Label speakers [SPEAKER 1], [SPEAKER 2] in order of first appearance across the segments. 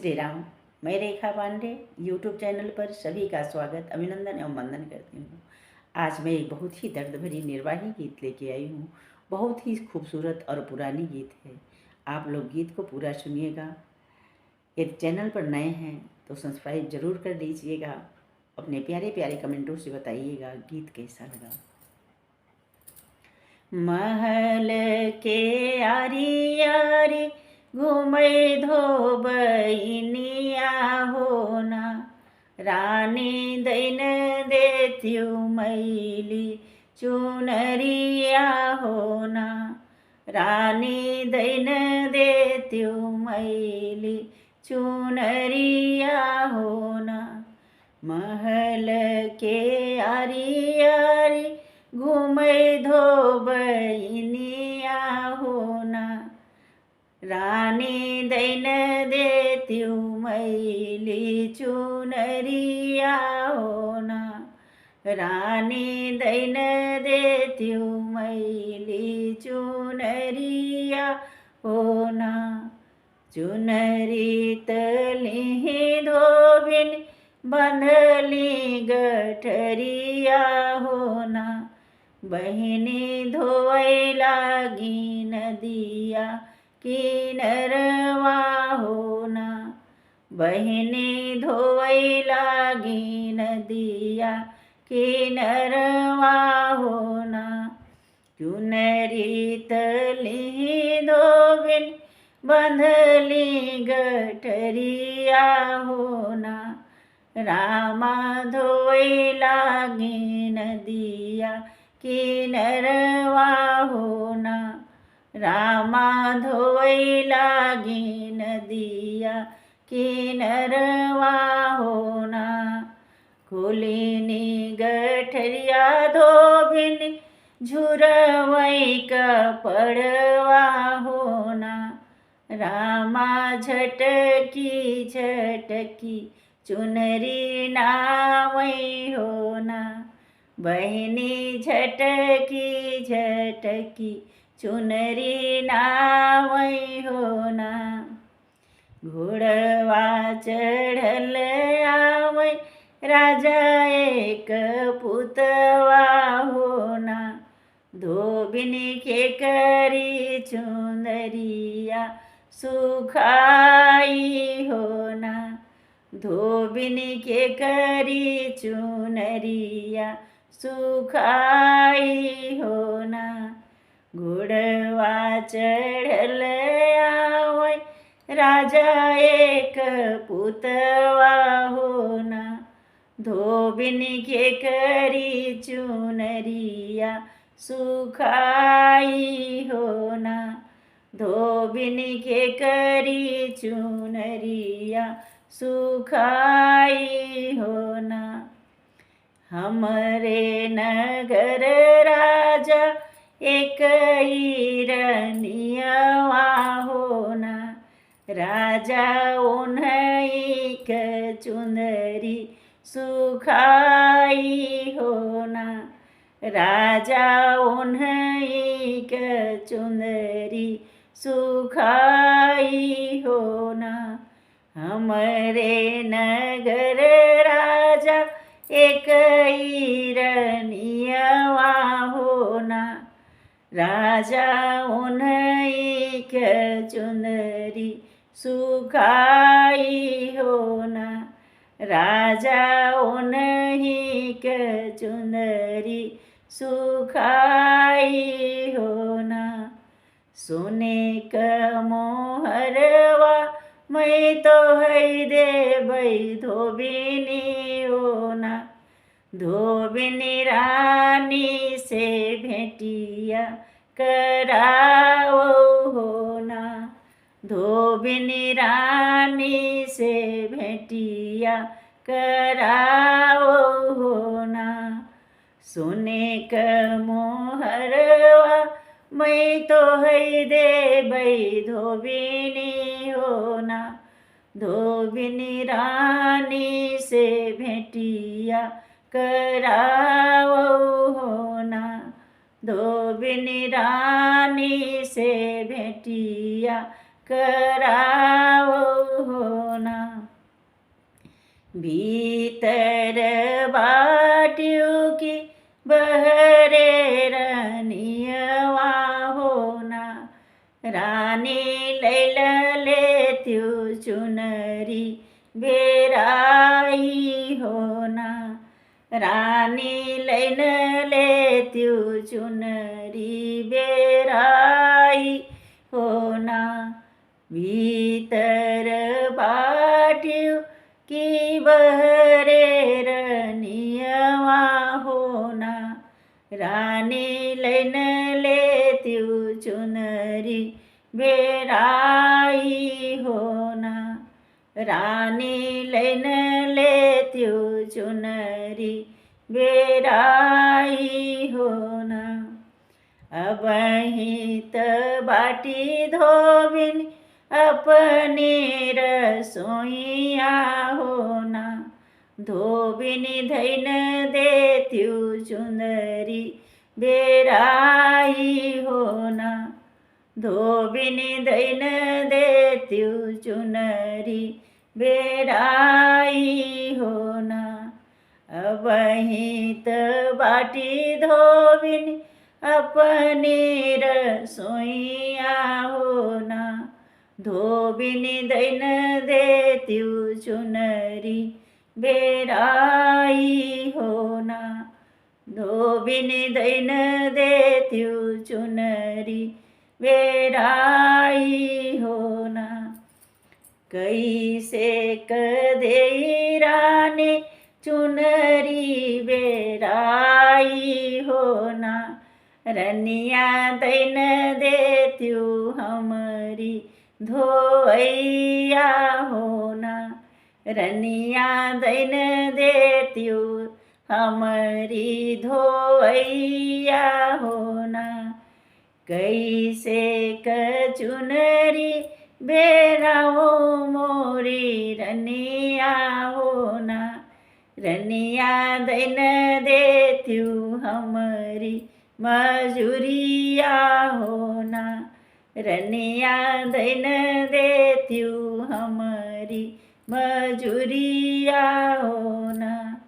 [SPEAKER 1] श्री राम। मैं रेखा Pandey YouTube channel पर सभी का स्वागत, अभिनंदन एवं वंदन करती हूँ। आज मैं एक बहुत ही दर्द भरी निर्वाही गीत लेके आई हूँ। बहुत ही खूबसूरत और पुरानी गीत है। आप लोग गीत को पूरा सुनिएगा। यदि चैनल पर नए हैं तो सब्सक्राइब जरूर कर लीजिएगा। अपने प्यारे प्यारे कमेंटों से बताइएगा गीत कैसा लगा। महल के आरी आरी घूमै धोबैनिया होना, रानी दैन देत्यु मैली चुनरिया होना, रानी दैन देत्यु मैली चुनरिया होना। महल के आरी आरी घूमै धोबैनिया होना, रानी दैन देत्यु मैली चुनरिया होना, रानी दैन देत्यु मैली चुनरिया होना। चुनरी तली धोबिन बंधली गठरिया होना, बहिनी धोवै लागी नदिया किनरवा होना, बहिनी धोवै लागी नदिया किनरवा होना। चुनरी तली धोबिन बंधली गठरिया होना, रामा धोवै लागी नदिया किनरवा होना, रामा धोवै लागी नदिया किनरवा होना। खोलिनी गठरिया धोबिन झुरवै कपड़वा होना, रामा झटकी झटकी चुनरी नावै होना, बहिनी झटकी झटकी चुनरी नावै होना। घोड़वा चढ़ल आवै राजा एक पुतवा होना, धोबिन के करी चुनरिया सुखाई होना, धोबिन के करी चुनरिया सुखाई होना। घोड़वा चढ़ल आवै राजा एक पुतवा होना, धोबिन के करी चुनरिया सुखाई होना, धोबिन के करी चुनरिया सुखाई होना। हमरे नगर राजा एक हिरनियवा होना, राजा उन्हीं के चुनरी सुखाई होना, राजा उन्हीं के चुनरी सुखाई होना। हमरे नगर राजा एक हिरनियवा होना, राजा उन्हीं के चुनरी सुखाई होना, राजा उन्हीं के चुनरी सुखाई होना। सोने का मोहरवा मैं तो है देबै धोबिनी होना, धोबिनी रानी से भेटिया कराओ होना, धोबिनी रानी से भेटिया कराओ होना। सोने का मोहरवा मैं तो है देबै धोबिनी होना, धोबिनी रानी से भेटिया कराओ होना, धोबिनी रानी से भेटिया कराओ होना। भीतर बाट्यो की बहरे रनियवा होना। रानी लैल लेत्यु चुनरी बेराई होना। रानी लैन लेत्यु चुनरी बेराई होना। भीतर बाट्यो की बहरे रनियवा होना। रानी लैन लेत्यु चुनरी बेराई होना। रानी लैन लेत्यु चुनरी बेराई होना। अबहित बाटी धोबिन अपनी रसोइया होना। धोबिनी धैन देत्यु चुनरी बेराई होना। धोबिनी धैन देत्यु चुनरी बेराई होना। अबहित बाटी धोबिनी अपनी रसोइया होना। धोबिनी धैन देत्यु चुनरी बेराई होना। धोबिनी धैन देत्यु चुनरी बेराई होना। कैसे कदेई रानी चुनरी बेराई होना। रनिया दैन देत्यु हमरी धोइया होना। रनिया दैन देत्यु हमरी धोइया होना। कैसे कचुनरी बेराओ मोरी रनिया होना। रनिया दैन देत्यु हमरी मजूरिया होना। रनिया दैन देत्यु हमरी मजूरिया होना।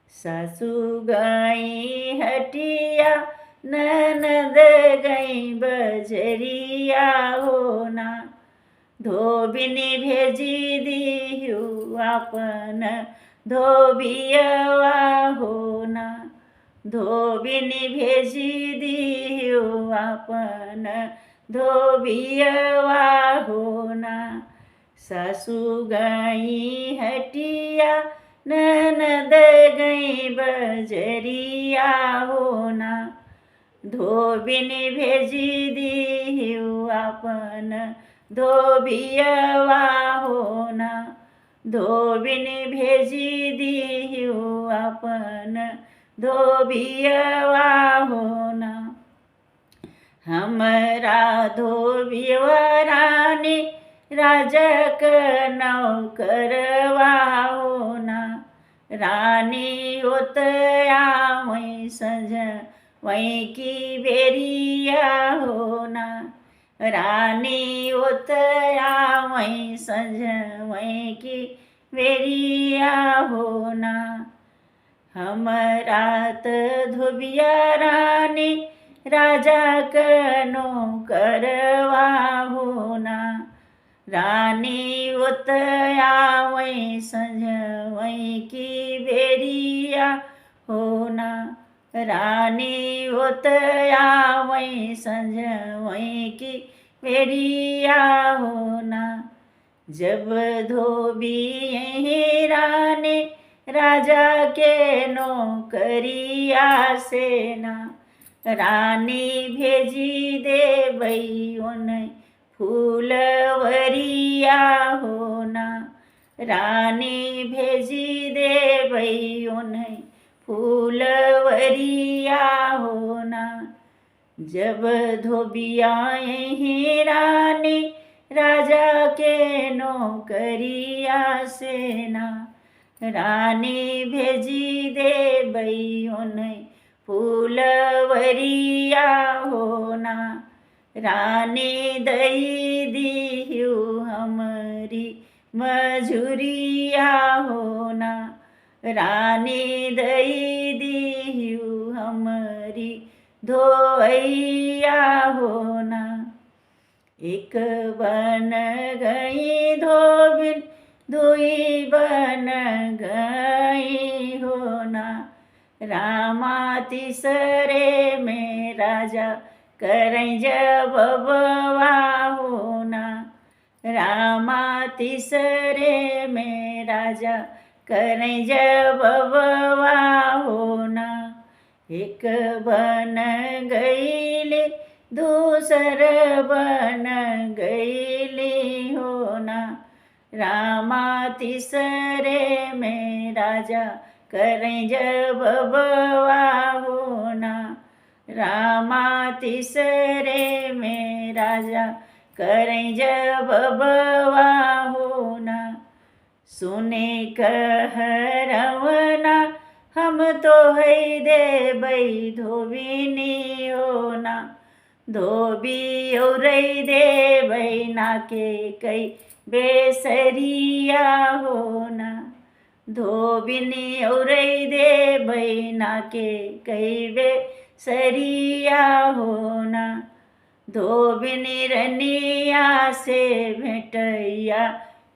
[SPEAKER 1] सासू गई हटिया ननद गई बजरिया होना। धोबिनी भेजी दिहु आपन धोबियवा होना। धोबिनी भेजी दिहु आपन धोबियवा होना। सासू गई हटिया ननद गई बजरिया होना। धोबिनी भेजी दिहु आपन धोबियवा होना। धोबिनी भेजी दिहु आपन धोबियवा होना। हमरा धोबियवा रानी राजक नौकरवा होना। रानी ओतया वहीं संझ वहीं की बेरिया होना। रानी ओतया वहीं संझ वहीं की बेरिया होना। हमरा त धोबिया रानी राजा कनो करवा होना। रानी ओतया वहीं संझ वहीं की बेरिया होना। रानी ओतया वहीं संझ वहीं की बेरिया होना। जब धोबी यहीं रानी राजा के नौकरिया सेना। रानी भेजी देवई उन्हें फूलवरिया होना। रानी भेजी देवई उन्हें फूलवरिया होना। जब धोबिया यहीं रानी राजा के नौकरिया सेना। रानी भेजी देवई उन्हें फूलवरिया होना। रानी दई दिहु हमरी मजूरिया होना। रानी दई दिहु हमरी धोइया होना। एक बन गई धोबिन दुई बन गई होना। रामा तीसरे में राजा करें जब बवा होना। रामा तीसरे में राजा करें जब बवा होना। एक बन गईले दूसर बन गईली होना। रामा तीसरे में राजा करें जब बवा होना। रामा तीसरे में राजा करें जब बवा होना। सुने कह रवना हम तो है देबै धोबिनी होना। धोबी और देबै नाके कई बेसरिया होना। धोबिनी और देबै नाके कई बेसरिया होना। धोबिनी रनिया से भेटैया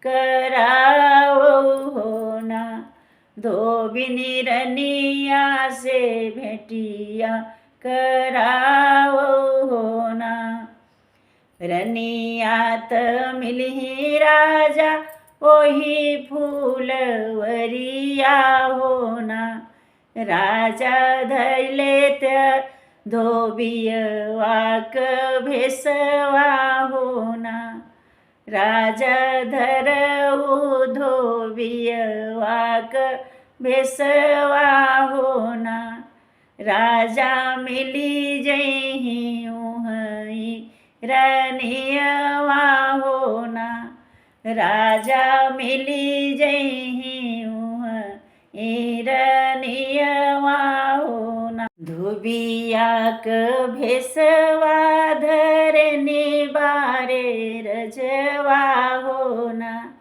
[SPEAKER 1] कराओ होना। धोबिनी रनिया से भेटिया कराओ होना। रनिया त मिलही राजा ओही फूलवरिया होना। राजा धैले त धोबियवा क भेसवा होना। राजा धरऊ धोबियवा क भेसवा होना। राजा मिली जही उहई रनियवा होना। राजा मिली जही उहई रनियवा होना। धोबिया क भेसवा धरनी बारे रजवा होना।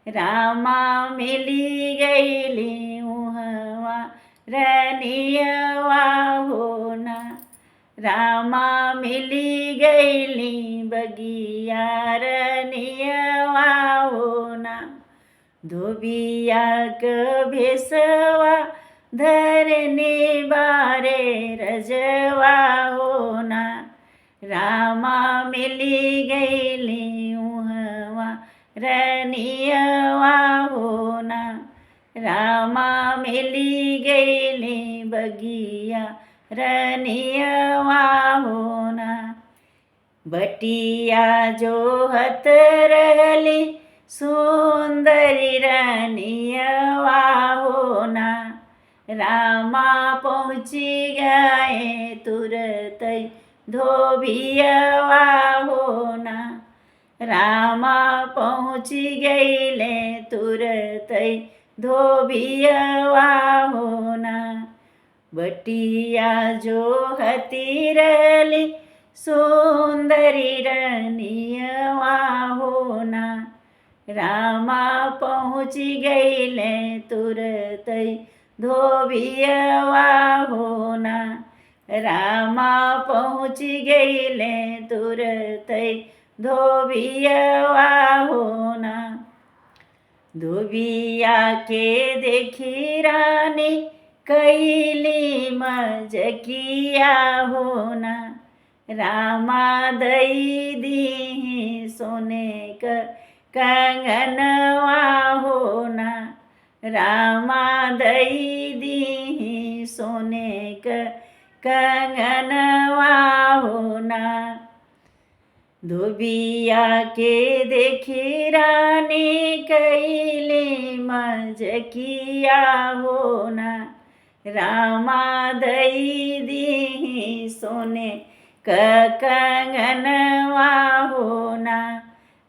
[SPEAKER 1] रामा मिली गईली उहवा रनियवा होना। रामा मिली गईली बगिया रनियवा होना। धोबिया क भेसवा धरनी बारे रजवा होना। रामा मिली गईली उहवा रनियवा होना। रामा मिली गईली बगिया रनियवा होना। बटिया जो हत रहली सुंदरी रनियवा होना। रामा पहुँची गए तुरत धोबियवा होना। रामा पहुँची गईले तुरत धोबियवा होना। बटिया जो हती रहली सुंदरी रनियवा होना। रामा पहुँची गईले तुरत धोबियवा होना। रामा पहुँची गईले तुरत धोबियवा होना। धोबिया के देखी रानी कैली मजकिया होना। रामा दई दी सोने क कंगनवा होना। रामा दई दी सोने क कंगनवा होना। धोबिया के देखी रानी कैली मजकिया होना। रामा दई दी सोने क कंगनवा होना।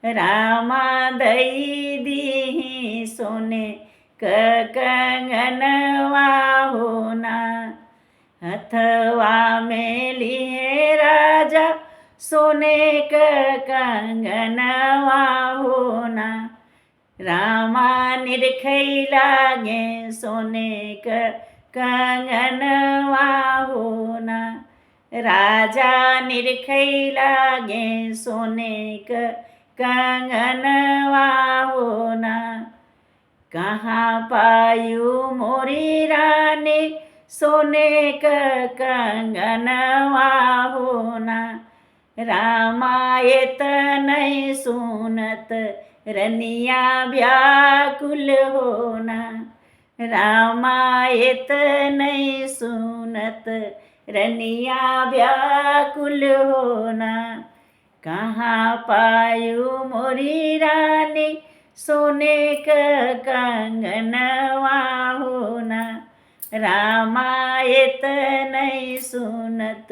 [SPEAKER 1] रामा दई दी सोने क कंगनवा होना। हथवा में लिए राजा सोने क कंगनवा होना। रामा निरखै लागे सोने क कंगनवा होना। राजा निरखै लागे सोने क कंगनवा होना। कहाँ पायु मोरी रानी सोने क कंगनवा होना। रामायत नहीं सुनत रनिया व्याकुल होना। रामायत नहीं सुनत रनिया व्याकुल होना। कहाँ पायु मोरी रानी सोने क कंगनवा होना। रामायत नहीं सुनत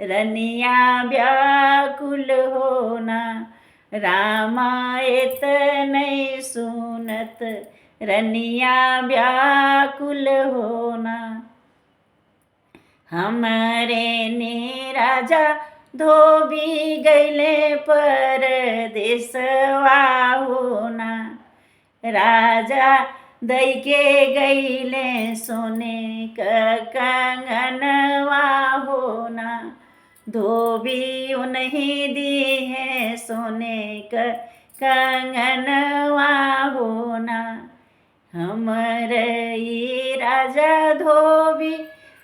[SPEAKER 1] रनिया व्याकुल होना। रामायत नहीं सुनत रनिया व्याकुल होना। हमरे ने राजा धोबी गैले परदेसवा होना। राजा दैके गैले सोने क कंगनवा होना। धोबी उन्हीं दी है सोने क कंगनवा होना। हमरे राजा धोबी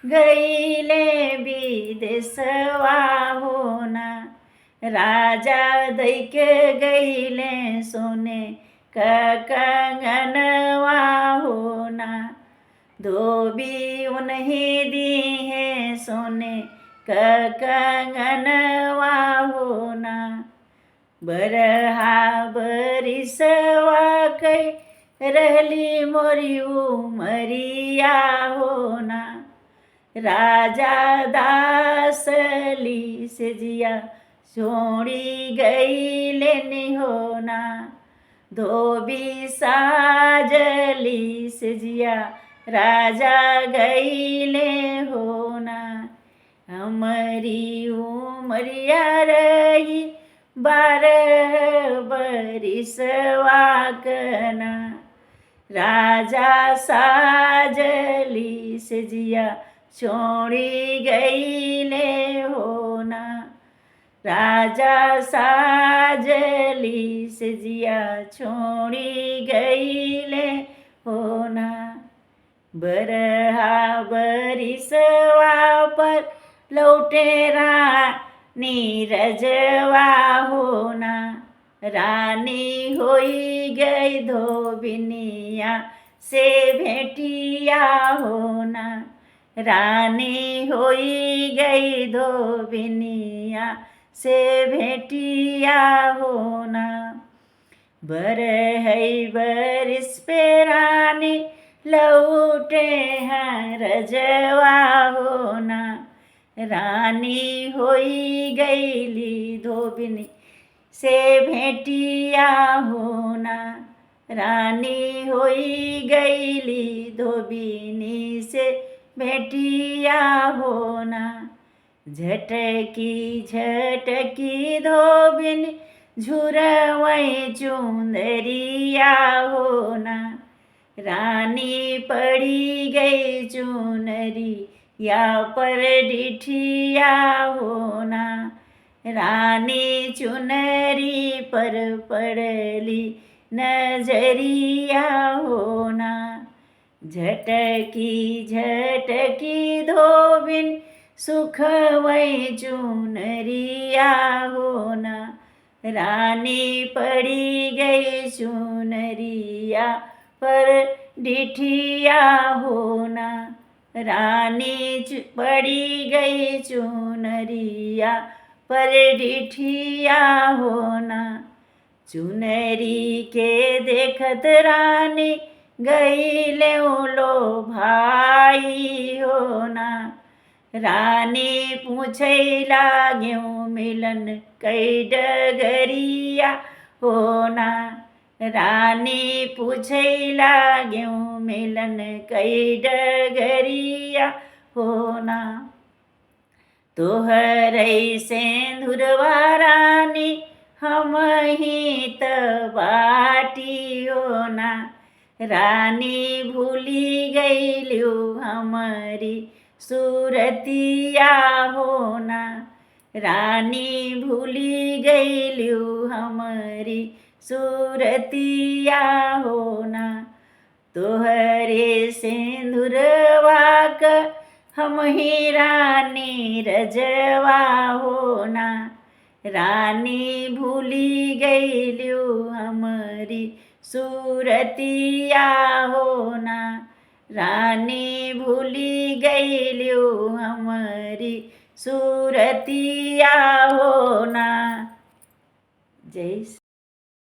[SPEAKER 1] गैले विदेशवा होना। राजा दैके गैले सोने क कंगनवा होना। धोबी उन्हीं दी है सोने क कंगनवा होना। बरहा बरिसवा कै रहली मोरी उमरिया होना। राजा दासली से जिया छोड़ी गईले निहोना। धोबी साजली से जिया राजा गईले होना। हमारी उमरिया रही 12 बरिसवा कना। राजा साजली से जिया छोड़ी गईले होना। राजा साजली से जिया छोड़ी गईले होना। बरहा बरिसवा पर लौटे रानी रजवा होना। रानी होई गई धोबिनिया से भेटिया होना। रानी होई गई धोबिनिया से भेटिया होना। बरहई बरिस पे रानी लौटे हैं रजवा होना। रानी होई गईली धोबिनी से भेटिया होना। रानी होई गईली धोबिनी से भेटिया होना। झटकी झटकी धोबिनी झुरवई चुंदरिया होना। रानी पड़ी गई चुनरी या पर डिठिया होना। रानी चुनरी पर पड़ली नजरिया होना। झटकी झटकी धोबिन सुखवई चुनरिया होना। रानी पड़ी गई चुनरिया पर डिठिया होना। रानी पड़ी गई चुनरिया पर डिठिया होना। चुनरी के देखत रानी गईले लो भाई होना। रानी पूछै लाग्यो मिलन कई डगरिया होना। रानी पूछै लाग्यो मिलन कई डगरिया होना। तोहरै सेंधुरवा रानी हम ही त बाटियो ना रानी भूली गईल्यू हमारी सूरतिया होना रानी भूली गईल्यू हमारी सूरतिया होना तोहरे सिंदूरवा क हम ही रानी रजवा होना रानी भूली गईल्यू हमारी सूरतिया होना रानी भूली गईल्यू हमारी सूरतिया होना। जय